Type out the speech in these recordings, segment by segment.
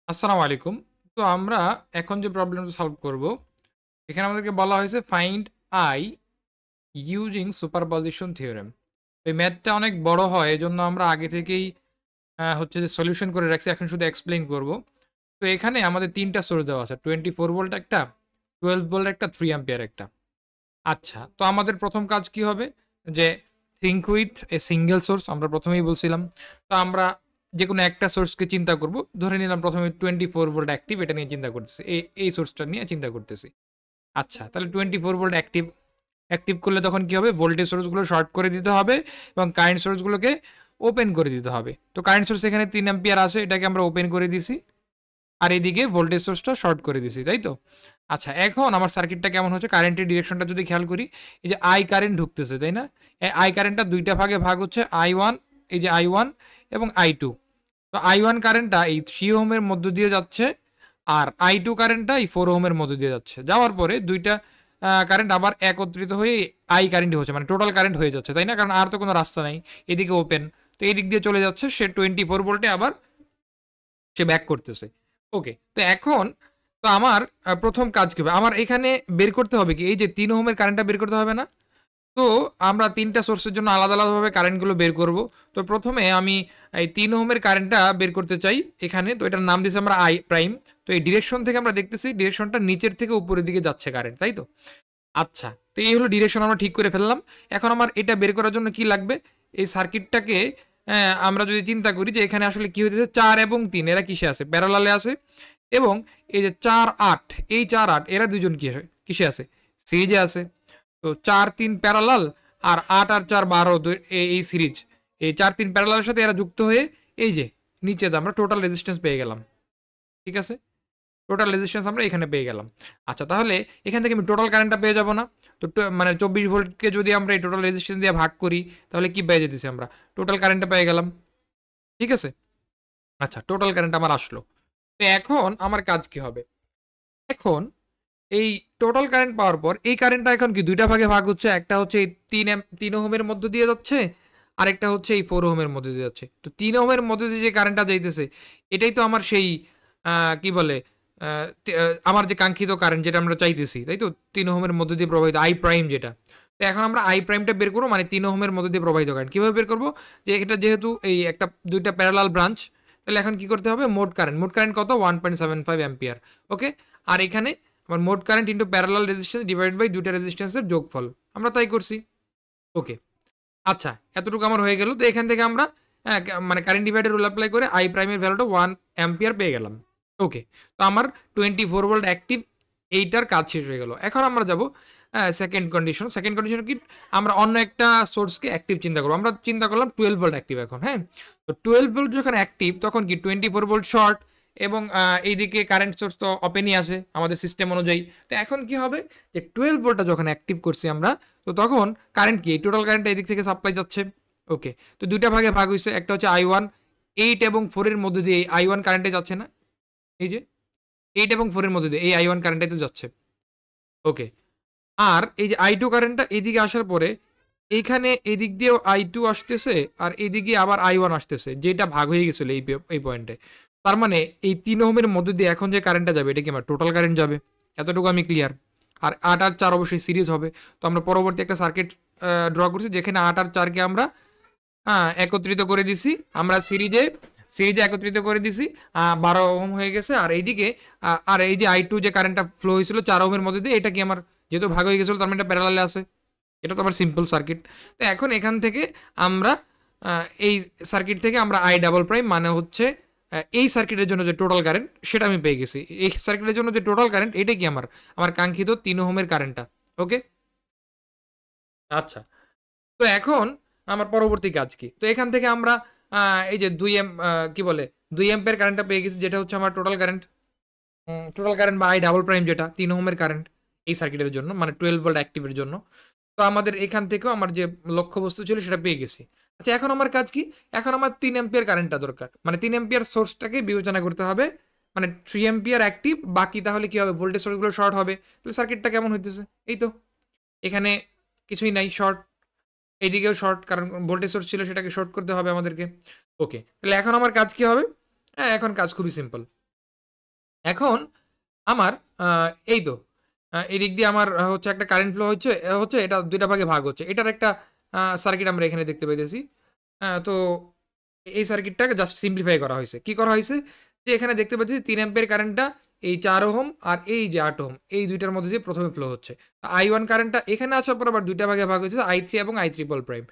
আসসালামু আলাইকুম। তো আমরা এখন যে প্রবলেমটা সলভ করব, এখানে আমাদেরকে বলা হয়েছে find I using superposition theorem. এই ম্যাথটা অনেক বড় হয়, এজন্য আমরা আগে থেকেই হচ্ছে যে সলিউশন করে রাখছি। এখন শুধু এক্সপ্লেইন করব। তো এখানে আমাদের ৩ টা সোর্স দেওয়া আছে। 24 ভোল্ট একটা, 12 ভোল্ট একটা, 3 অ্যাম্পিয়ার একটা। আচ্ছা, তো আমাদের প্রথম কাজ কি হবে? যে think with a single source আমরা প্রথমেই বলছিলাম। তো আমরা যেকোনো একটা সোর্সকে চিন্তা করব। ধরে নিলাম প্রথমে 24 ভোল্ট অ্যাক্টিভ, এটা নিয়ে চিন্তা করতেছি। এই সোর্সটা নিয়ে চিন্তা করতেছি। আচ্ছা, তাহলে 24 ভোল্ট অ্যাক্টিভ। অ্যাক্টিভ করলে তখন কি হবে? ভোল্টেজ সোর্সগুলো শর্ট করে দিতে হবে এবং কারেন্ট সোর্সগুলোকে ওপেন করে দিতে হবে। তো কারেন্ট সোর্স এখানে 3 অ্যাম্পিয়ার আছে, এটাকে আমরা ওপেন করে দিছি। আর এদিকে ভোল্টেজ সোর্সটা শর্ট করে দিছি, তাই তো? আচ্ছা, এখন আমার সার্কিটটা কেমন হচ্ছে? কারেন্টের ডিরেকশনটা যদি খেয়াল করি, এই যে আই কারেন্ট ঢুকতেছে, তাই না? এই আই কারেন্টটা দুইটা ভাগে ভাগ হচ্ছে, আই ওয়ান, এই যে আই ওয়ান এবং আই টু। তো আই ওয়ান কারেন্টটা এই 3 ওহমের মধ্য দিয়ে যাচ্ছে, আর আই টু কারেন্টটা এই 4 ওহমের মধ্য দিয়ে যাচ্ছে। যাওয়ার পরে দুইটা কারেন্ট আবার একত্রিত হয়ে আই কারেন্টই হচ্ছে, মানে টোটাল কারেন্ট হয়ে যাচ্ছে, তাই না? কারণ আর তো কোনো রাস্তা নাই, এদিকে ওপেন। তো এই দিক দিয়ে চলে যাচ্ছে, সে 24 ভোল্টে আবার সে ব্যাক করতেছে। ওকে, তো এখন তো আমার প্রথম কাজ কি হবে? আমার এখানে বের করতে হবে কি, এই যে 3 ওহমের কারেন্টটা বের করতে হবে না? তো আমরা 3টা সোর্সের জন্য আলাদা আলাদাভাবে কারেন্টগুলো বের করব। তো প্রথমে আমি এই 3 ওহমের কারেন্টটা বের করতে চাই এখানে। তো এটার নাম দিয়েছি আমরা আই প্রাইম। তো এই ডিরেকশন থেকে আমরা দেখতেছি ডিরেকশনটা নিচের থেকে উপরের দিকে যাচ্ছে কারেন্ট, তাই তো? আচ্ছা, তো এই হলো ডিরেকশন, আমরা ঠিক করে ফেললাম। এখন আমার এটা বের করার জন্য কি লাগবে? এই সার্কিটটাকে আমরা যদি চিন্তা করি যে এখানে আসলে কি হইতেছে, 4 এবং 3 এরা কিসে আছে? প্যারালালে আছে। এবং এই যে 4, 8, এই 4, 8 এরা দুইজন কিসে আছে? সিরিজে আছে। তো 4, 3 প্যারালাল, আর 8 আর 4, 12 এই সিরিজ। এই 4, 3 প্যারালালের সাথে এরা যুক্ত হয়ে এই যে নিচে আমরা টোটাল রেজিস্ট্যান্স পেয়ে গেলাম। ঠিক আছে? টোটাল রেজিস্ট্যান্স আমরা এখানে পেয়ে গেলাম। আচ্ছা, তাহলে এখান থেকে আমি টোটাল কারেন্টটা পেয়ে যাব না? তো মানে 24 ভোল্টকে যদি আমরা এই টোটাল রেজিস্ট্যান্স দিয়ে ভাগ করি, তাহলে কি পেয়ে যেতেছি আমরা? টোটাল কারেন্টটা পেয়ে গেলাম। ঠিক আছে? আচ্ছা, টোটাল কারেন্ট আমার আসলো। তো এখন আমার কাজ কি হবে? এখন এই টোটাল কারেন্ট পাওয়ার পর এই কারেন্টটা এখন কি দুইটা ভাগে ভাগ হচ্ছে। একটা হচ্ছে এই 3 ওহমের মধ্য দিয়ে যাচ্ছে, আরেকটা হচ্ছে এই 4 ওহমের মধ্যে দিয়ে যাচ্ছে। তো 3 ওহমের মধ্যে দিয়ে যে কারেন্টটা যাইতেছে, এটাই তো আমার সেই কি বলে আমার যে কাঙ্ক্ষিত কারেন্ট যেটা আমরা চাইতেছি, তাই তো? 3 ওহমের মধ্যে দিয়ে প্রবাহিত আই প্রাইম যেটা। তো এখন আমরা আই প্রাইমটা বের করবো, মানে 3 ওহমের মধ্যে দিয়ে প্রবাহিত কারেন্ট কিভাবে বের করবো? যে এটা যেহেতু এই একটা দুইটা প্যারালাল ব্রাঞ্চ, তাহলে এখন কি করতে হবে? মোট কারেন্ট কত? 1.75 অ্যাম্পিয়ার। ওকে, আর এখানে আমার মোট current into parallel resistance divide by দুইটা রেজিস্ট্যান্সের যোগফল। আমরা তাই করছি। ওকে, আচ্ছা, এতটুকু আমার হয়ে গেল। তো এখান থেকে আমরা মানে কারেন্ট ডিভাইডার রুল অ্যাপ্লাই করে আই প্রাইমের ভ্যালুটা 1 অ্যাম্পিয়ার পেয়ে গেলাম। ওকে, তো আমার 24 ভোল্ট অ্যাক্টিভ, এইটার কাজ শেষ হয়ে গেল। এখন আমরা যাব সেকেন্ড কন্ডিশন। সেকেন্ড কন্ডিশন কি? আমরা অন্য একটা সোর্সকে অ্যাক্টিভ চিন্তা করবো। আমরা চিন্তা করলাম 12 ভোল্ট অ্যাক্টিভ এখন, হ্যাঁ? তো 12 ভোল্ট যখন অ্যাক্টিভ, তখন কি 24 ভোল্ট শর্ট, এবং এইদিকে কারেন্ট সোর্স তো ওপেনই আছে আমাদের সিস্টেম অনুযায়ী। তো এখন কি হবে? যে 12 ভোল্টটা যখন অ্যাক্টিভ করছি আমরা, তো তখন কারেন্ট কি, টোটাল কারেন্ট এদিক থেকে সাপ্লাই যাচ্ছে। ওকে, তো দুইটা ভাগে ভাগ হয়েছে। একটা হচ্ছে আই ওয়ান, 8 এবং 4 এর মধ্যে দিয়ে আই ওয়ান কারেন্টে যাচ্ছে না? এই যে 8 এবং 4 এর মধ্যে দিয়ে এই আই ওয়ান কারেন্টে তো যাচ্ছে। ওকে, আর এই যে আই টু কারেন্টটা এদিকে আসার পরে এইখানে এদিক দিয়েও আই টু আসতেছে, আর এদিকে আবার আই ওয়ান আসতেছে, যেটা ভাগ হয়ে গেছিল এই পয়েন্টে। তার মানে এই 3 ওহমের মধ্যে দিয়ে এখন যে কারেন্টটা যাবে, এটা কি আমার টোটাল কারেন্ট যাবে। এতটুকু আমি ক্লিয়ার। আর 8 আর 4 অবশ্যই সিরিজ হবে। তো আমরা পরবর্তী একটা সার্কিট ড্র করছি, যেখানে 8 আর 4কে আমরা একত্রিত করে দিছি। আমরা সিরিজে সিরিজে একত্রিত করে দিছি। 12 ওহম হয়ে গেছে। আর এইদিকে আর এই যে আই টু যে কারেন্টটা ফ্লো হয়েছিল 4 ওহমের মধ্যে দিয়ে, এটা কি আমার যেহেতু ভাগ হয়ে গেছিলো, তার মানে এটা প্যারালালে আছে। এটা তো আবার সিম্পল সার্কিট। তো এখন এখান থেকে আমরা এই সার্কিট থেকে আমরা আই ডাবল প্রাইম, মানে হচ্ছে এই সার্কিটের জন্য যে টোটাল কারেন্ট, সেটা আমি পেয়ে গেছি। এই সার্কিটের জন্য যে টোটাল কারেন্ট, এটা কি আমার আমার কাঙ্ক্ষিত 3 ওহমের কারেন্টটা। ওকে, আচ্ছা, তো এখন আমার পরবর্তী কাজ কি? তো এখান থেকে আমরা এই যে 2 এম কি বলে 2 এম্পের কারেন্টটা পেয়ে গেছি, যেটা হচ্ছে আমার টোটাল কারেন্ট। টোটাল কারেন্ট বা আই ডাবল প্রাইম, যেটা 3 ওহমের কারেন্ট এই সার্কিটের জন্য, মানে 12 ভোল্ট অ্যাক্টিভের জন্য। তো আমাদের এখান থেকেও আমার যে লক্ষ্যবস্তু ছিল সেটা পেয়ে গেছি। আচ্ছা, এখন আমার কাজ কি? এখন আমার 3 এম্পিয়ার কারেন্টটা দরকার, মানে 3 এম্পিয়ার সোর্সটাকে বিবেচনা করতে হবে। মানে 3 এম্পিয়ার অ্যাক্টিভ, বাকি তাহলে কি হবে? ভোল্টেজ সোর্সগুলো শর্ট হবে। তাহলে সার্কিটটা কেমন হইতেছে? এই তো এখানে কিছুই নাই, শর্ট। এইদিকেও শর্ট, কারণ ভোল্টেজ সোর্স ছিল, সেটাকে শর্ট করতে হবে আমাদেরকে। ওকে, তাহলে এখন আমার কাজ কি হবে? হ্যাঁ, এখন কাজ খুবই সিম্পল। এখন আমার এই তো এদিক দিয়ে আমার হচ্ছে একটা কারেন্ট ফ্লো হচ্ছে এটা ২ টা ভাগে ভাগ হচ্ছে। এটার একটা সার্কিট আমরা এখানে দেখতে পাইতেছি। তো এই সার্কিটটাকে জাস্ট সিম্পলিফাই করা হইছে। কি করা হইছে? যে এখানে দেখতে পাচ্ছি ৩ অ্যাম্পিয়ার কারেন্টটা এই ৪ ওহম আর এই যে ৮ ওহম এই ২ টার মধ্যে দিয়ে ১ম এ ফ্লো হচ্ছে। I1 কারেন্টটা এখানে আসার পর আবার ২ টা ভাগে ভাগ হয়েছে I3 এবং I ট্রিপল প্রাইম।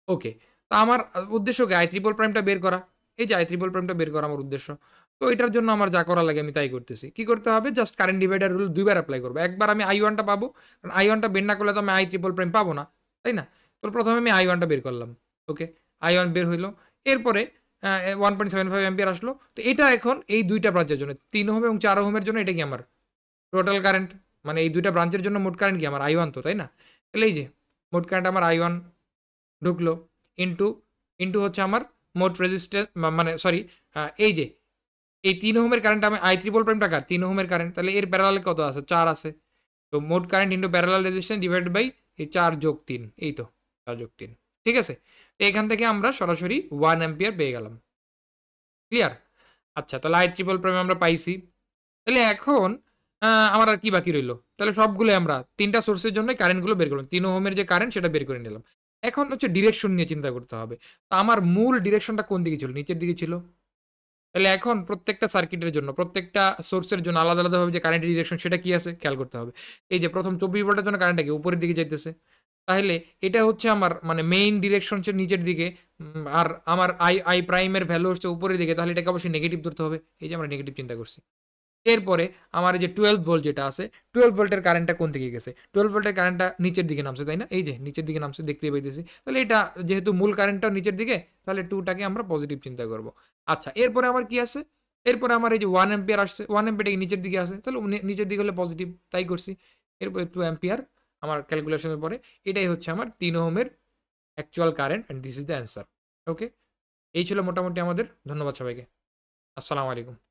ওকে। তো আমার উদ্দেশ্য কি? I ট্রিপল প্রাইমটা বের করা। এই যে I ট্রিপল প্রাইমটা বের করা আমার উদ্দেশ্য। তো এটার জন্য আমার যা করা লাগে আমি তাই করতেছি। কি করতে হবে? জাস্ট কারেন্ট ডিভাইডার রুল ২ বার এপ্লাই করব। একবার আমি I1 টা পাবো। কারণ I1 টা বের না করলে তো আমি I ট্রিপল প্রাইম পাবো না। তাই না? তো ১ম এ আমি I1 টা বের করলাম। ওকে। I1 বের হইল। এরপরে 1.75 অ্যাম্পিয়ার আসলো। তো এটা এখন এই ২ টা ব্রাঞ্চের জন্য ৩ ওহম এবং ৪ ওহমের জন্য এটা কি আমার টোটাল কারেন্ট। মানে এই ২ টা ব্রাঞ্চের জন্য মোট কারেন্ট কি আমার I1 তো, তাই না? তাহলে এই যে মোট কারেন্ট আমার I1 ঢুকলো ইনটু, হচ্ছে আমার মোট রেজিস্ট্যান্স মানে সরি এই যে এই ৩ ওহমের কারেন্ট আমি I ট্রিপল প্রাইমটা কার ৩ ওহমের কারেন্ট। তাহলে এর প্যারালালে কত আছে? ৪ আছে। তো মোট current into parallel resistance divided by এই ৪ যোগ ৩ এই তো ৪ যোগ ৩। ঠিক আছে? তো এখান থেকে আমরা সরাসরি 1 অ্যাম্পিয়ার পেয়ে গেলাম। ক্লিয়ার? আচ্ছা তাহলে I ট্রিপল প্রাইম আমরা পাইছি। তাহলে এখন আমার আর কি বাকি রইল? তাহলে সবগুলোই আমরা ৩ টা সোর্সের জন্যই কারেন্টগুলো বের করলাম। ৩ ওহমের যে কারেন্ট সেটা বের করে নিলাম। এখন হচ্ছে ডিরেকশন নিয়ে চিন্তা করতে হবে। তো আমার মূল ডিরেকশনটা কোন দিকে ছিল? নিচের দিকে ছিল। তাহলে এখন প্রত্যেকটা সার্কিটের জন্য, প্রত্যেকটা সোর্সের জন্য আলাদা, আলাদাভাবে যে কারেন্টের ডিরেকশন সেটা কি আছে খেয়াল করতে হবে। এই যে প্রথম ২৪ ভোল্টের জন্য কারেন্টটা কি উপরের দিকে যাইতেছে। তাহলে এটা হচ্ছে আমার মানে মেইন ডিরেকশন হচ্ছে নিচের দিকে। আর আমার I প্রাইম এর ভ্যালু হচ্ছে উপরের দিকে। তাহলে এটাকে অবশ্যই নেগেটিভ ধরতে হবে। এই যে আমরা নেগেটিভ চিন্তা করছি। এরপরে আমার এই যে 12 ভোল্ট যেটা আছে, 12 ভোল্টের কারেন্টটা কোন দিকে গেছে? 12 ভোল্টের কারেন্টটা নিচের দিকে নামছে, তাই না? এই যে নিচের দিকে নামছে দেখতেই পাইতেছি। তাহলে এটা যেহেতু মূল কারেন্টটাও নিচের দিকে, তাহলে 2 টাকে আমরা পজিটিভ চিন্তা করব। আচ্ছা, এরপরে আমার কি আছে? এরপরে আমার এই যে 1 অ্যাম্পিয়ার আসছে। 1 অ্যাম্পিয়ারটা কি নিচের দিকে আছে? তাহলে নিচের দিকে হলে পজিটিভ, তাই করছি। এরপরে 2 অ্যাম্পিয়ার আমার ক্যালকুলেশনের পরে এটাই হচ্ছে আমার ৩ ওহমের actual current and this is the answer. Okay? এই ছিল মোটামুটি আমাদের। ধন্যবাদ সবাইকে। আসসালামু আলাইকুম।